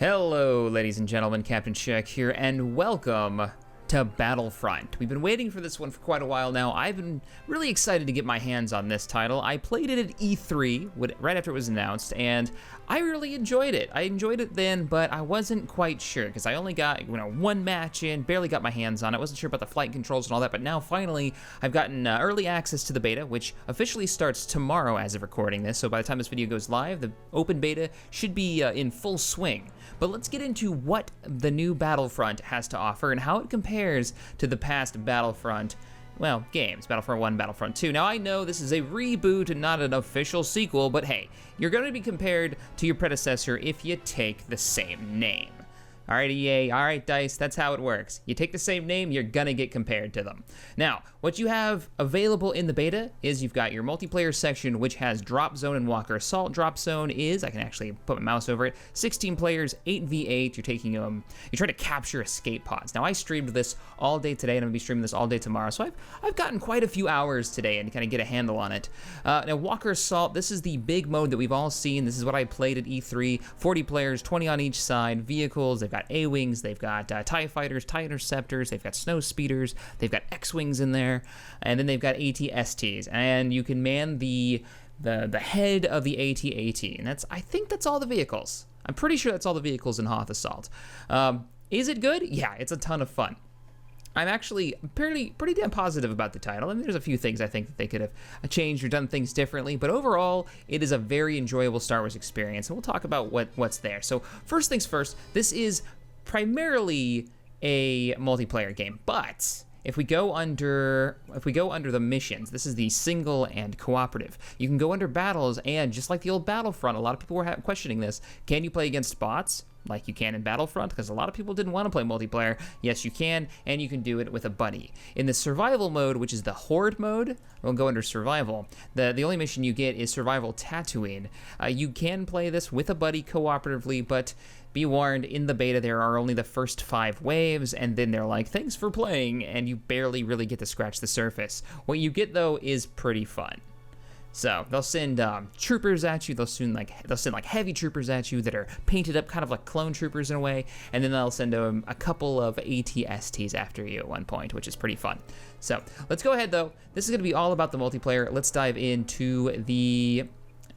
Hello, ladies and gentlemen, Captain Check here, and welcome to Battlefront. We've been waiting for this one for quite a while now. I've been really excited to get my hands on this title. I played it at E3 right after it was announced, and I really enjoyed it. I enjoyed it then, but I wasn't quite sure because I only got one match in, barely got my hands on it. I wasn't sure about the flight controls and all that, but now finally I've gotten early access to the beta, which officially starts tomorrow as of recording this. So by the time this video goes live, the open beta should be in full swing. But let's get into what the new Battlefront has to offer and how it compares to the past Battlefront, well, games, Battlefront 1, Battlefront 2. Now, I know this is a reboot and not an official sequel, but hey, you're going to be compared to your predecessor if you take the same name. All right, EA, all right, DICE, that's how it works. You take the same name, you're gonna get compared to them. Now, what you have available in the beta is you've got your multiplayer section, which has Drop Zone and Walker Assault. Drop Zone is, I can actually put my mouse over it, 16 players, 8v8, you're taking you're trying to capture escape pods. Now, I streamed this all day today, and I'm gonna be streaming this all day tomorrow, so I've gotten quite a few hours today and kind of get a handle on it. Now, Walker Assault, this is the big mode that we've all seen. This is what I played at E3, 40 players, 20 on each side, vehicles, they've got A-Wings, they've got TIE Fighters, TIE Interceptors, they've got Snow Speeders, they've got X-Wings in there, and then they've got AT-STs, and you can man the head of the AT-AT, and I think that's all the vehicles. I'm pretty sure that's all the vehicles in Hoth Assault. Is it good? Yeah, it's a ton of fun. I'm actually pretty damn positive about the title. I mean, there's a few things I think that they could have changed or done things differently, but overall, it is a very enjoyable Star Wars experience, and we'll talk about what's there. So first things first, this is primarily a multiplayer game, but if we go under the missions, this is the single and cooperative. You can go under battles, and just like the old Battlefront, a lot of people were questioning this. Can you play against bots like you can in Battlefront? Because a lot of people didn't want to play multiplayer. Yes, you can, and you can do it with a buddy. In the survival mode, which is the Horde mode, we'll go under survival. The only mission you get is Survival Tatooine. You can play this with a buddy cooperatively, but be warned, in the beta there are only the first 5 waves, and then they're like, thanks for playing, and you barely really get to scratch the surface. What you get, though, is pretty fun. So they'll send troopers at you. They'll send like heavy troopers at you that are painted up kind of like clone troopers in a way, and then they'll send a couple of AT-STs after you at one point, which is pretty fun. So let's go ahead though. This is going to be all about the multiplayer. Let's dive into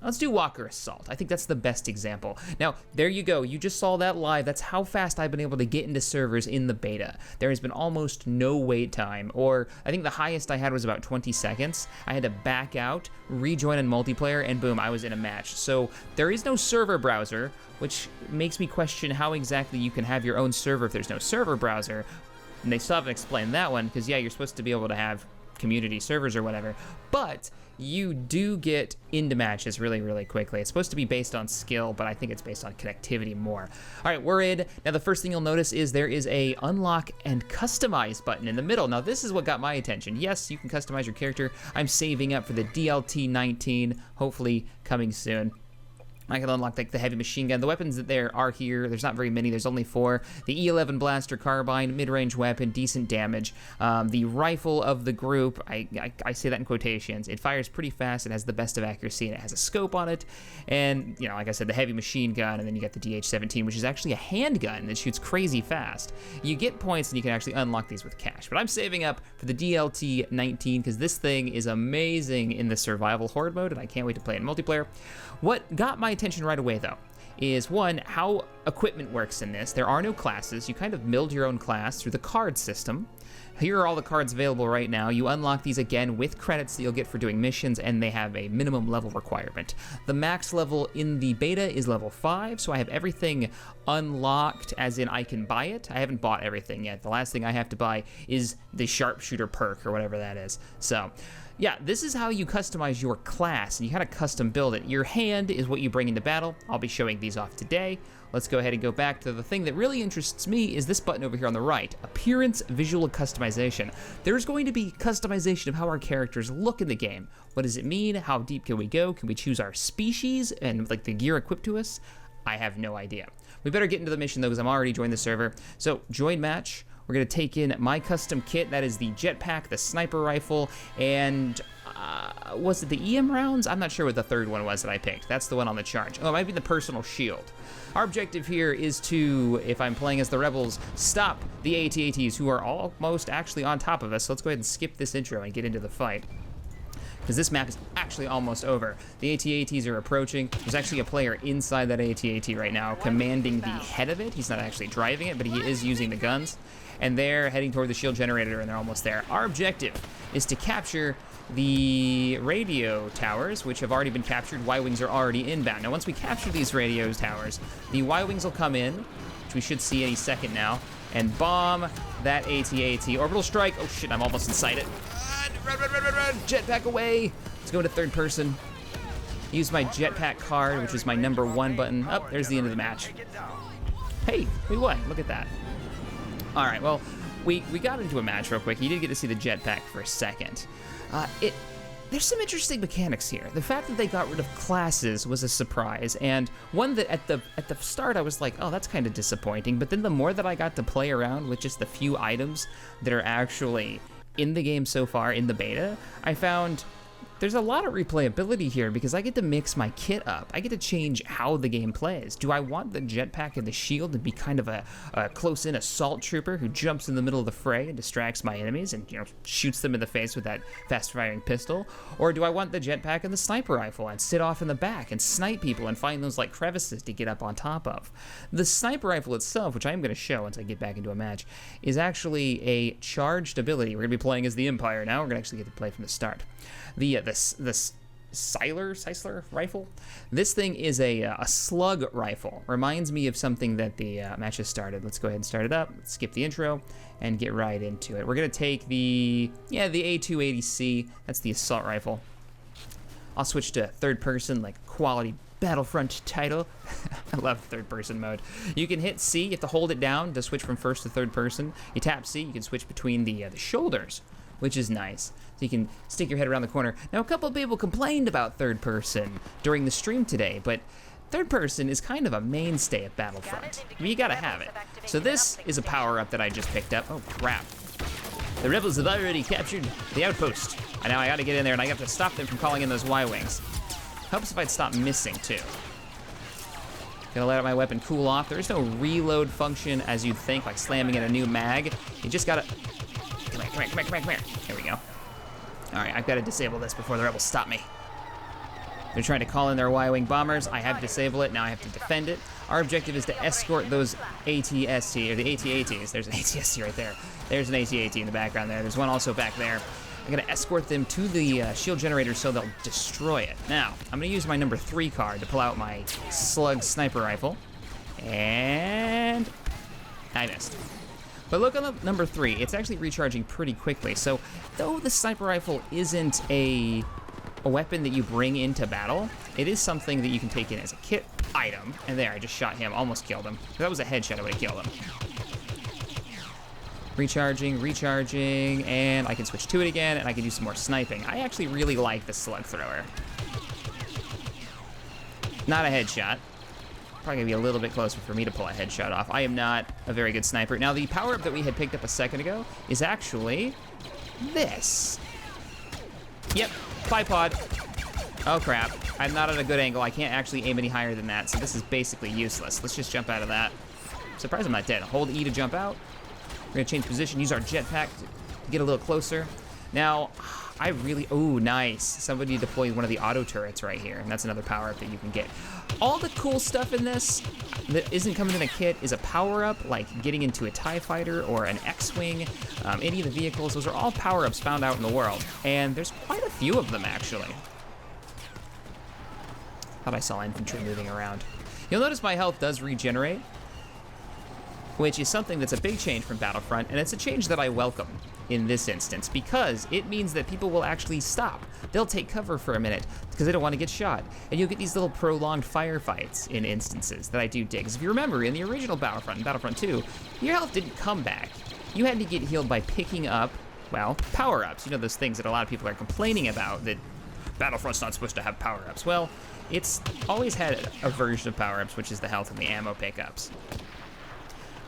let's do Walker Assault. I think that's the best example. Now, there you go. You just saw that live. That's how fast I've been able to get into servers in the beta. There has been almost no wait time, or I think the highest I had was about 20 seconds. I had to back out, rejoin in multiplayer, and boom, I was in a match. So there is no server browser, which makes me question how exactly you can have your own server if there's no server browser. And they still haven't explained that one, because yeah, you're supposed to be able to have community servers or whatever, but you do get into matches really quickly. It's supposed to be based on skill, but I think it's based on connectivity more. All right, we're in. Now the first thing you'll notice is there is a unlock and customize button in the middle. Now this is what got my attention. Yes, you can customize your character. I'm saving up for the DLT 19, hopefully coming soon. I can unlock like the heavy machine gun. The weapons that there are here, there's not very many, there's only 4. The E11 blaster carbine, mid-range weapon, decent damage. The rifle of the group, I say that in quotations. It fires pretty fast, it has the best of accuracy, and it has a scope on it. And, like I said, the heavy machine gun, and then you got the DH-17, which is actually a handgun that shoots crazy fast. You get points, and you can actually unlock these with cash. But I'm saving up for the DLT-19, because this thing is amazing in the survival horde mode, and I can't wait to play it in multiplayer. What got my attention right away, though, is one, how equipment works in this. There are no classes. You kind of build your own class through the card system. Here are all the cards available right now. You unlock these again with credits that you'll get for doing missions, and they have a minimum level requirement. The max level in the beta is level 5, so I have everything unlocked, as in I can buy it. I haven't bought everything yet. The last thing I have to buy is the sharpshooter perk or whatever that is. So yeah, this is how you customize your class, and you kind of custom build it. Your hand is what you bring into battle. I'll be showing these off today. Let's go ahead and go back to the thing that really interests me is this button over here on the right, Appearance Visual Customization. There's going to be customization of how our characters look in the game. What does it mean? How deep can we go? Can we choose our species and like the gear equipped to us? I have no idea. We better get into the mission though, because I'm already joined the server. So join match. We're gonna take in my custom kit. That is the jetpack, the sniper rifle, and was it the EM rounds? I'm not sure what the third one was that I picked. That's the one on the charge. Oh, it might be the personal shield. Our objective here is to, if I'm playing as the Rebels, stop the AT-ATs who are almost actually on top of us. So let's go ahead and skip this intro and get into the fight, because this map is actually almost over. The AT-ATs are approaching. There's actually a player inside that AT-AT right now commanding the head of it. He's not actually driving it, but he is using the guns. And they're heading toward the shield generator, and they're almost there. Our objective is to capture the radio towers, which have already been captured. Y-Wings are already inbound. Now, once we capture these radio towers, the Y-Wings will come in, which we should see any second now, and bomb that AT-AT. Orbital strike. Oh, shit, I'm almost inside it. Run, run, run, run, run. Jetpack away. Let's go into third person. Use my jetpack card, which is my #1 button. Oh, there's the end of the match. Hey, we won. Look at that. All right, well, we got into a match real quick. You did get to see the jetpack for a second. There's some interesting mechanics here. The fact that they got rid of classes was a surprise, and one that at the start I was like, oh, that's kind of disappointing. But then the more that I got to play around with just the few items that are actually in the game so far in the beta, I found there's a lot of replayability here because I get to mix my kit up. I get to change how the game plays. Do I want the jetpack and the shield to be kind of a close-in assault trooper who jumps in the middle of the fray and distracts my enemies and, you know, shoots them in the face with that fast-firing pistol? Or do I want the jetpack and the sniper rifle and sit off in the back and snipe people and find those like crevices to get up on top of? The sniper rifle itself, which I'm going to show once I get back into a match, is actually a charged ability. We're going to be playing as the Empire now. We're going to actually get to play from the start. The Sisler rifle. This thing is a slug rifle. Reminds me of something that the match has started. Let's go ahead and start it up. Let's skip the intro and get right into it. We're gonna take the A280C. That's the assault rifle. I'll switch to third person, like quality Battlefront title. I love third person mode. You can hit C. You have to hold it down to switch from first to third person. You tap C. You can switch between the shoulders, which is nice. So you can stick your head around the corner. Now, a couple of people complained about third person during the stream today, but third person is kind of a mainstay of Battlefront. I mean, you gotta have it. So this is a power-up that I just picked up. Oh, crap. The Rebels have already captured the outpost. And now I gotta get in there, and I have to stop them from calling in those Y-Wings. Helps if I'd stop missing, too. Gonna let my weapon cool off. There is no reload function as you'd think, like slamming in a new mag. You just gotta... Come here. Here we go. All right, I've got to disable this before the Rebels stop me. They're trying to call in their Y-Wing bombers. I have to disable it. Now I have to defend it. Our objective is to escort those AT-ST, or the AT-ATs. There's an AT-ST right there. There's an AT-AT in the background there. There's one also back there. I'm going to escort them to the shield generator so they'll destroy it. Now, I'm going to use my #3 card to pull out my slug sniper rifle. And I missed. But look on the #3, it's actually recharging pretty quickly. So though the sniper rifle isn't a weapon that you bring into battle, it is something that you can take in as a kit item. And there, I just shot him, almost killed him. If that was a headshot, I would have killed him. Recharging, and I can switch to it again, and I can do some more sniping. I actually really like the slug thrower. Not a headshot. Probably gonna be a little bit closer for me to pull a headshot off. I am not a very good sniper. Now, the power-up that we had picked up a second ago is actually this. Yep, bipod. Oh crap, I'm not at a good angle. I can't actually aim any higher than that, so this is basically useless. Let's just jump out of that. I'm surprised I'm not dead. Hold E to jump out. We're gonna change position, use our jetpack to get a little closer. Now, oh, nice. Somebody deployed one of the auto turrets right here, and that's another power-up that you can get. All the cool stuff in this that isn't coming in a kit is a power-up, like getting into a TIE fighter or an X-Wing, any of the vehicles. Those are all power-ups found out in the world, and there's quite a few of them, actually. Thought I saw infantry moving around. You'll notice my health does regenerate, which is something that's a big change from Battlefront, and it's a change that I welcome in this instance because it means that people will actually stop. They'll take cover for a minute because they don't want to get shot, and you'll get these little prolonged firefights in instances that I do dig. 'Cause if you remember, in the original Battlefront, in Battlefront 2, your health didn't come back. You had to get healed by picking up, well, power-ups. You know, those things that a lot of people are complaining about, that Battlefront's not supposed to have power-ups. Well, it's always had a version of power-ups, which is the health and the ammo pickups.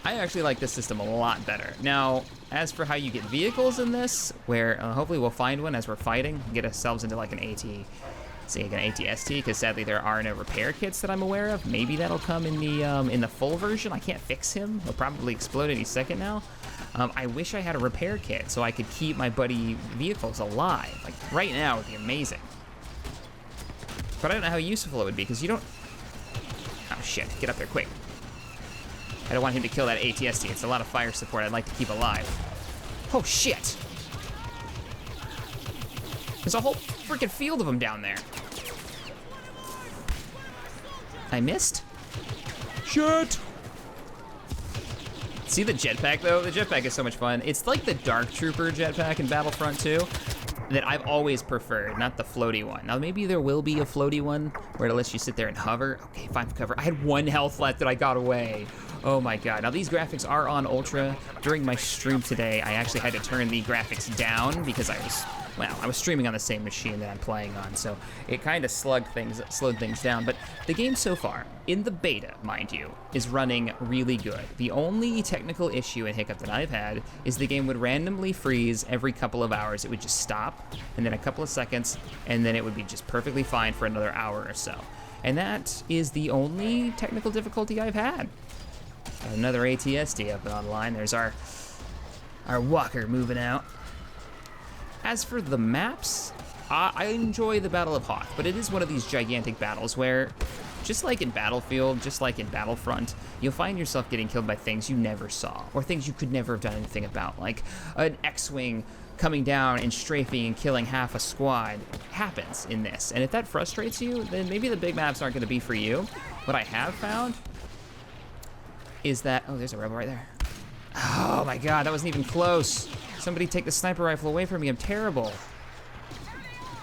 I actually like this system a lot better. Now, as for how you get vehicles in this, where hopefully we'll find one as we're fighting, get ourselves into like an ATST, because sadly there are no repair kits that I'm aware of. Maybe that'll come in the full version. I can't fix him. He'll probably explode any second now. I wish I had a repair kit so I could keep my buddy vehicles alive. Like right now would be amazing. But I don't know how useful it would be, because you don't... Oh shit, get up there quick. I don't want him to kill that ATST. It's a lot of fire support I'd like to keep alive. Oh shit! There's a whole freaking field of them down there. I missed? Shit! See the jetpack though? The jetpack is so much fun. It's like the Dark Trooper jetpack in Battlefront 2 that I've always preferred, not the floaty one. Now maybe there will be a floaty one where it lets you sit there and hover. Okay, fine, cover. I had 1 health left that I got away. Oh my god. Now these graphics are on Ultra. During my stream today, I actually had to turn the graphics down because I was streaming on the same machine that I'm playing on, so it kind of slowed things down. But the game so far, in the beta, mind you, is running really good. The only technical issue and hiccup that I've had is the game would randomly freeze every couple of hours. It would just stop, and then a couple of seconds, and then it would be just perfectly fine for another hour or so. And that is the only technical difficulty I've had. Got another ATSD up and online. There's our walker moving out. As for the maps, I enjoy the Battle of Hoth, but it is one of these gigantic battles where, just like in Battlefield, just like in Battlefront, you'll find yourself getting killed by things you never saw, or things you could never have done anything about, like an X-Wing coming down and strafing and killing half a squad happens in this. And if that frustrates you, then maybe the big maps aren't gonna be for you. What I have found is that, oh, there's a rebel right there. Oh my god, that wasn't even close. Somebody take the sniper rifle away from me, I'm terrible.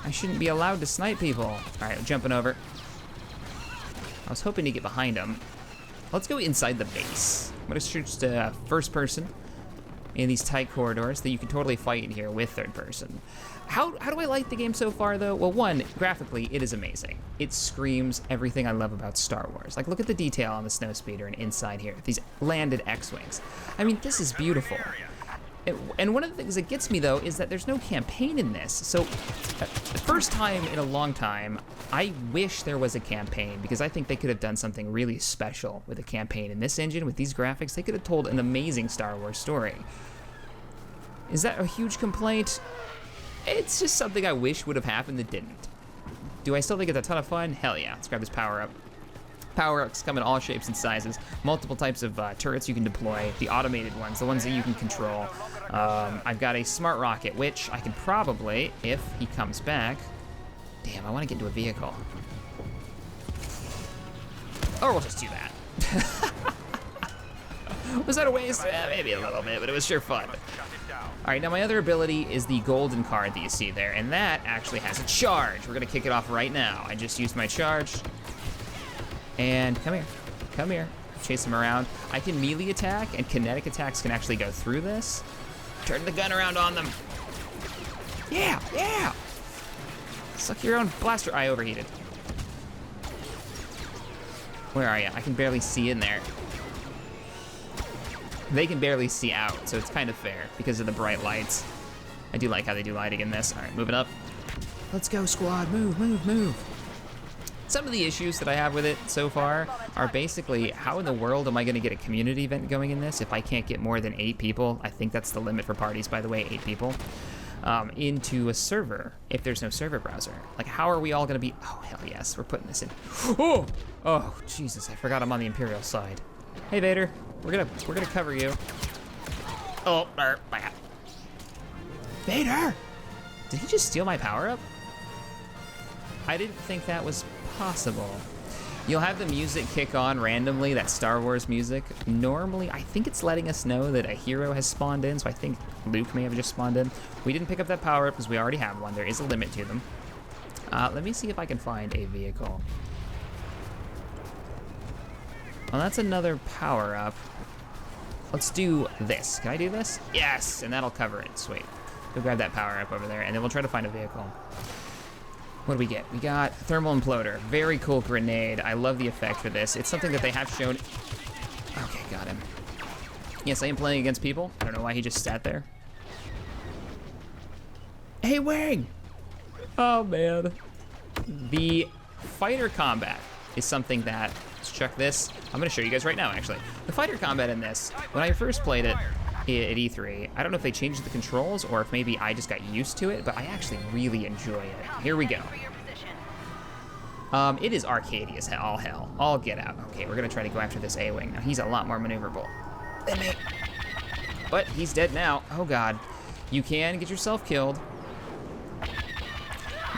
I shouldn't be allowed to snipe people. All right, I'm jumping over. I was hoping to get behind him. Let's go inside the base. I'm gonna shoot just first person in these tight corridors that you can totally fight in here with third person. How do I like the game so far though? Well, one, graphically, it is amazing. It screams everything I love about Star Wars. Like, look at the detail on the snowspeeder and inside here, these landed X-Wings. I mean, this is beautiful. And one of the things that gets me though is that there's no campaign in this. So the first time in a long time, I wish there was a campaign, because I think they could have done something really special with a campaign. In this engine, with these graphics, they could have told an amazing Star Wars story. Is that a huge complaint? It's just something I wish would have happened that didn't. Do I still think it's a ton of fun? Hell yeah, let's grab this power up. Power-ups come in all shapes and sizes, multiple types of turrets you can deploy, the automated ones, the ones that you can control. I've got a smart rocket, which I can probably, if he comes back... Damn, I want to get into a vehicle. Or we'll just do that. Was that a waste? Maybe a little bit, but it was sure fun. All right, now my other ability is the golden card that you see there, and that actually has a charge. We're gonna kick it off right now. I just used my charge. And come here, chase him around. I can melee attack, and kinetic attacks can actually go through this. Turn the gun around on them. Yeah, yeah. Suck your own blaster. I overheated. Where are you? I can barely see in there. They can barely see out, so it's kind of fair because of the bright lights. I do like how they do lighting in this. All right, moving up. Let's go, squad. Move, move, move. Some of the issues that I have with it so far are basically, how in the world am I going to get a community event going in this if I can't get more than 8 people? I think that's the limit for parties, by the way, 8 people. Into a server if there's no server browser. Like, how are we all going to be? Oh, hell yes, we're putting this in. Oh, Jesus, I forgot I'm on the Imperial side. Hey, Vader, we're gonna cover you. Oh, Vader! Did he just steal my power-up? I didn't think that was possible. You'll have the music kick on randomly, that Star Wars music. Normally, I think it's letting us know that a hero has spawned in, so I think Luke may have just spawned in. We didn't pick up that power-up because we already have one. There is a limit to them. Let me see if I can find a vehicle. Well, that's another power-up. Let's do this. Can I do this? Yes, and that'll cover it. Sweet. Go grab that power-up over there, and then we'll try to find a vehicle. What do we get? We got thermal imploder. Very cool grenade. I love the effect for this. It's something that they have shown. Okay, got him. Yes, I am playing against people. I don't know why he just sat there. Hey, Wang! Oh, man. The fighter combat is something that, let's check this. I'm gonna show you guys right now, actually. The fighter combat in this, when I first played it at E3, I don't know if they changed the controls or if maybe I just got used to it, but I actually really enjoy it. Here we go. It is arcadey as hell, all get out. Okay, we're gonna try to go after this A-Wing. Now, he's a lot more maneuverable than me. But he's dead now. Oh God. You can get yourself killed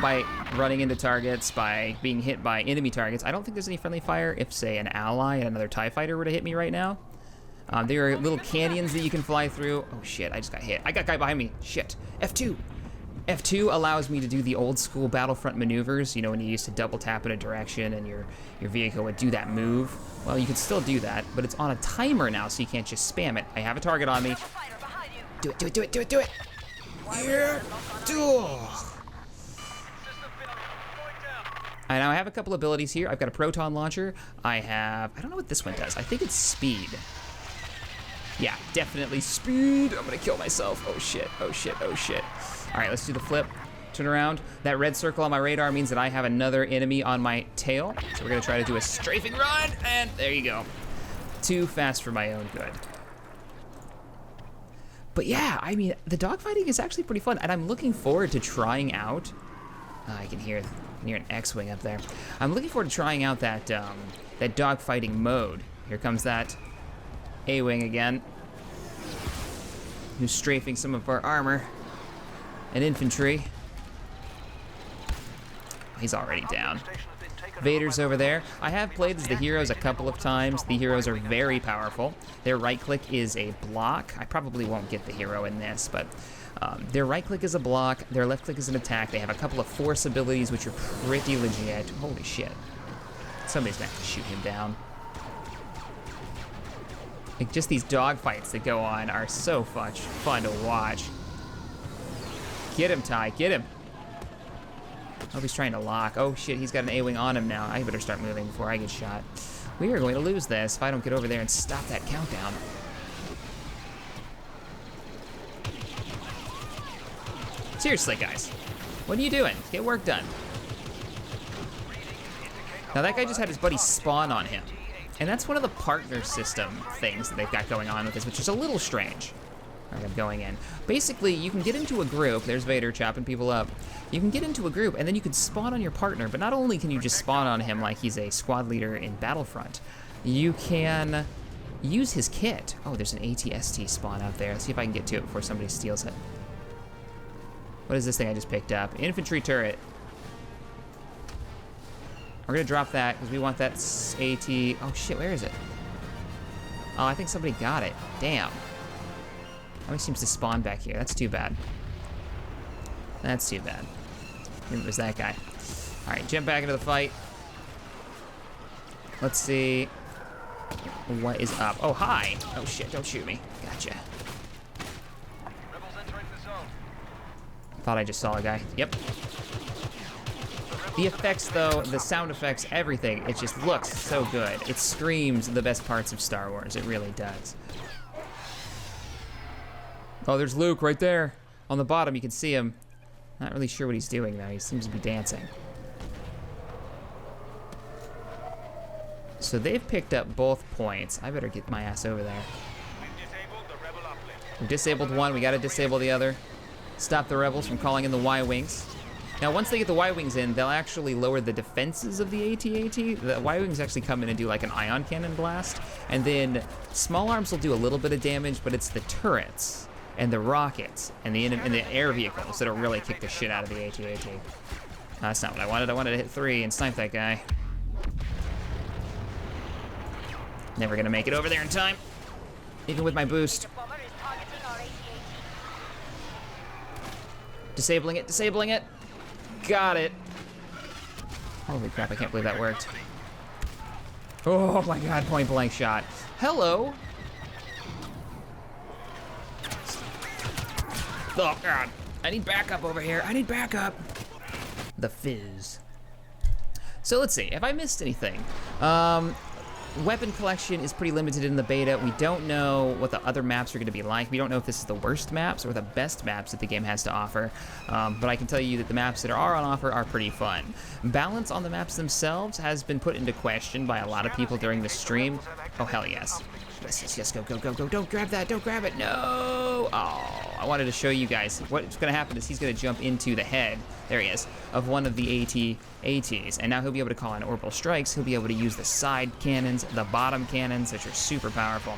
by running into targets, by being hit by enemy targets. I don't think there's any friendly fire if, say, an ally and another TIE fighter were to hit me right now. There are little canyons that you can fly through. Oh shit, I just got hit. I got a guy behind me. Shit. F2. F2 allows me to do the old school Battlefront maneuvers, you know, when you used to double tap in a direction and your vehicle would do that move. Well, you can still do that, but it's on a timer now, so you can't just spam it. I have a target on me. Do it, do it, do it, do it, do it. Yeah. I now have a couple abilities here. I've got a proton launcher. I don't know what this one does. I think it's speed. Yeah, definitely speed. I'm gonna kill myself. Oh shit, oh shit, oh shit. All right, let's do the flip. Turn around. That red circle on my radar means that I have another enemy on my tail. So we're gonna try to do a strafing run, and there you go. Too fast for my own good. But yeah, I mean, the dogfighting is actually pretty fun, and I'm looking forward to trying out. I can hear an X-Wing up there. I'm looking forward to trying out that dogfighting mode. Here comes that A-Wing again, who's strafing some of our armor and infantry. He's already down. Vader's over there. I have played as the heroes a couple of times. The heroes are very powerful. Their right click is a block. I probably won't get the hero in this, but their right click is a block, their left click is an attack. They have a couple of force abilities which are pretty legit. Holy shit. Somebody's gonna have to shoot him down. Like, just these dogfights that go on are so much fun to watch. Get him, Ty, get him. Oh, he's trying to lock. Oh shit, he's got an A-Wing on him now. I better start moving before I get shot. We are going to lose this if I don't get over there and stop that countdown. Seriously, guys. What are you doing? Get work done. Now that guy just had his buddy spawn on him. And that's one of the partner system things that they've got going on with this, which is a little strange. All right, I'm going in. Basically, you can get into a group. There's Vader chopping people up. You can get into a group, and then you can spawn on your partner. But not only can you just spawn on him like he's a squad leader in Battlefront, you can use his kit. Oh, there's an AT-ST spawn out there. Let's see if I can get to it before somebody steals it. What is this thing I just picked up? Infantry turret. We're gonna drop that because we want that AT. Oh shit, where is it? Oh, I think somebody got it. Damn. Always seems to spawn back here. That's too bad. That's too bad. It was that guy. All right, jump back into the fight. Let's see what is up. Oh, hi. Oh shit, don't shoot me. Gotcha. Thought I just saw a guy. Yep. The effects, though, the sound effects, everything, it just looks so good. It screams the best parts of Star Wars. It really does. Oh, there's Luke right there. On the bottom, you can see him. Not really sure what he's doing, though. He seems to be dancing. So they've picked up both points. I better get my ass over there. We've disabled one. We got to disable the other. Stop the rebels from calling in the Y-Wings. Now, once they get the Y-Wings in, they'll actually lower the defenses of the AT-AT. The Y-Wings actually come in and do like an ion cannon blast. And then small arms will do a little bit of damage, but it's the turrets and the rockets and the air vehicles that'll really kick the shit out of the AT-AT. That's not what I wanted. I wanted to hit 3 and snipe that guy. Never gonna make it over there in time, even with my boost. Disabling it, disabling it. Got it. Holy crap, I can't believe that worked. Oh my god, point blank shot. Hello. Oh god, I need backup over here. I need backup. The fizz. So let's see, have I missed anything? weapon collection is pretty limited in the beta. We don't know what the other maps are going to be like. We don't know if this is the worst maps or the best maps that the game has to offer. But I can tell you that the maps that are on offer are pretty fun. Balance on the maps themselves has been put into question by a lot of people during the stream. Oh, hell yes. Yes, go. Don't grab that. Don't grab it. No. Oh, I wanted to show you guys. What's going to happen is he's going to jump into the head, there he is, of one of the ATs. And now he'll be able to call in orbital strikes. He'll be able to use the side cannons, the bottom cannons, which are super powerful.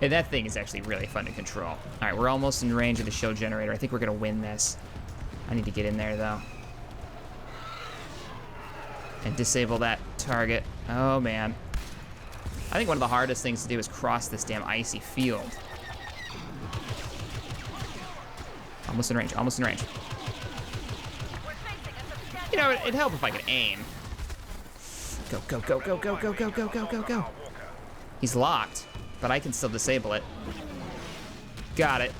And that thing is actually really fun to control. All right, we're almost in range of the shield generator. I think we're going to win this. I need to get in there, though. And disable that target. Oh, man. I think one of the hardest things to do is cross this damn icy field. Almost in range, almost in range. You know, it'd help if I could aim. Go. He's locked, but I can still disable it. Got it.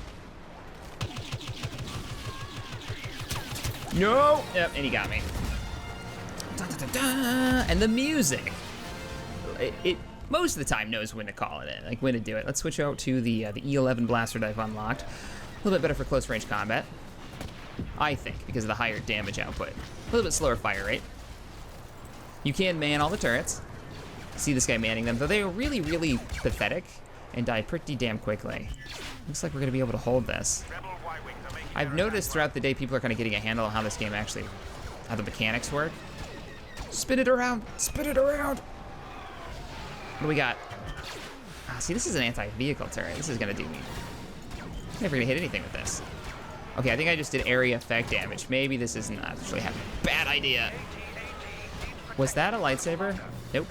No! Yep, and he got me. And the music. It most of the time knows when to call it in, like when to do it. Let's switch out to the E11 blaster that I've unlocked. A little bit better for close range combat, I think, because of the higher damage output. A little bit slower fire rate. You can man all the turrets. See this guy manning them, though they are really, really pathetic and die pretty damn quickly. Looks like we're gonna be able to hold this. I've noticed throughout the day people are kind of getting a handle on how this game actually, how the mechanics work. Spin it around, spin it around. What do we got? See, this is an anti-vehicle turret. This is gonna do me. Never gonna hit anything with this. Okay, I think I just did area effect damage. Maybe this isn't actually a bad idea. Was that a lightsaber? Nope.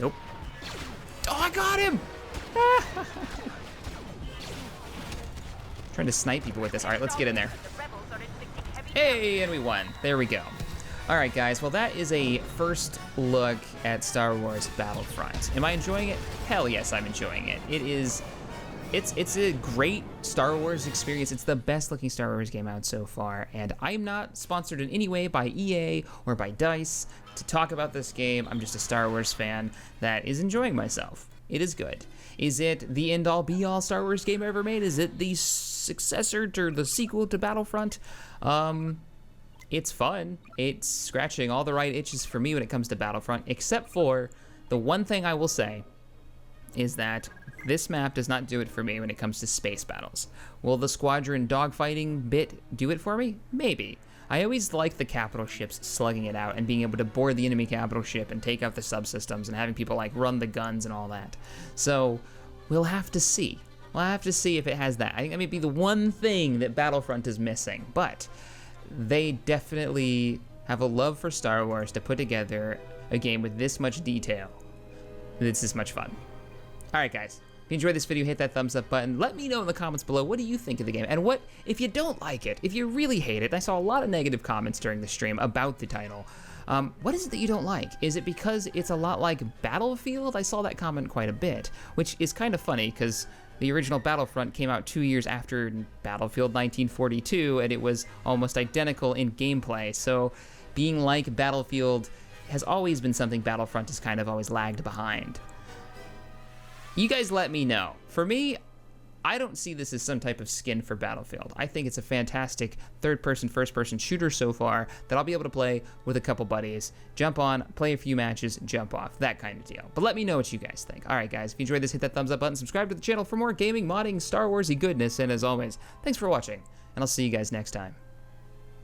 Oh, I got him! Trying to snipe people with this. All right, let's get in there. Hey, and we won. There we go. All right, guys, well, that is a first look at Star Wars Battlefront. Am I enjoying it? Hell yes, I'm enjoying it. It's a great Star Wars experience. It's the best looking Star Wars game out so far, and I'm not sponsored in any way by EA or by DICE to talk about this game. I'm just a Star Wars fan that is enjoying myself. It is good. Is it the end-all be-all Star Wars game ever made? Is it the successor to the sequel to Battlefront? It's fun. It's scratching all the right itches for me when it comes to Battlefront, except for the one thing I will say is that this map does not do it for me when it comes to space battles. Will the squadron dogfighting bit do it for me? Maybe. I always like the capital ships slugging it out and being able to board the enemy capital ship and take out the subsystems and having people like run the guns and all that. So we'll have to see. We'll have to see if it has that. I think that may be the one thing that Battlefront is missing, but they definitely have a love for Star Wars to put together a game with this much detail. It's this much fun. All right, guys. If you enjoyed this video, hit that thumbs up button. Let me know in the comments below, what do you think of the game? And what, if you don't like it, if you really hate it, I saw a lot of negative comments during the stream about the title. What is it that you don't like? Is it because it's a lot like Battlefield? I saw that comment quite a bit, which is kind of funny because the original Battlefront came out 2 years after Battlefield 1942, and it was almost identical in gameplay. So being like Battlefield has always been something Battlefront has kind of always lagged behind. You guys let me know. For me, I don't see this as some type of skin for Battlefield. I think it's a fantastic third-person, first-person shooter so far that I'll be able to play with a couple buddies, jump on, play a few matches, jump off, that kind of deal. But let me know what you guys think. All right, guys, if you enjoyed this, hit that thumbs up button, subscribe to the channel for more gaming, modding, Star Warsy goodness, and as always, thanks for watching, and I'll see you guys next time.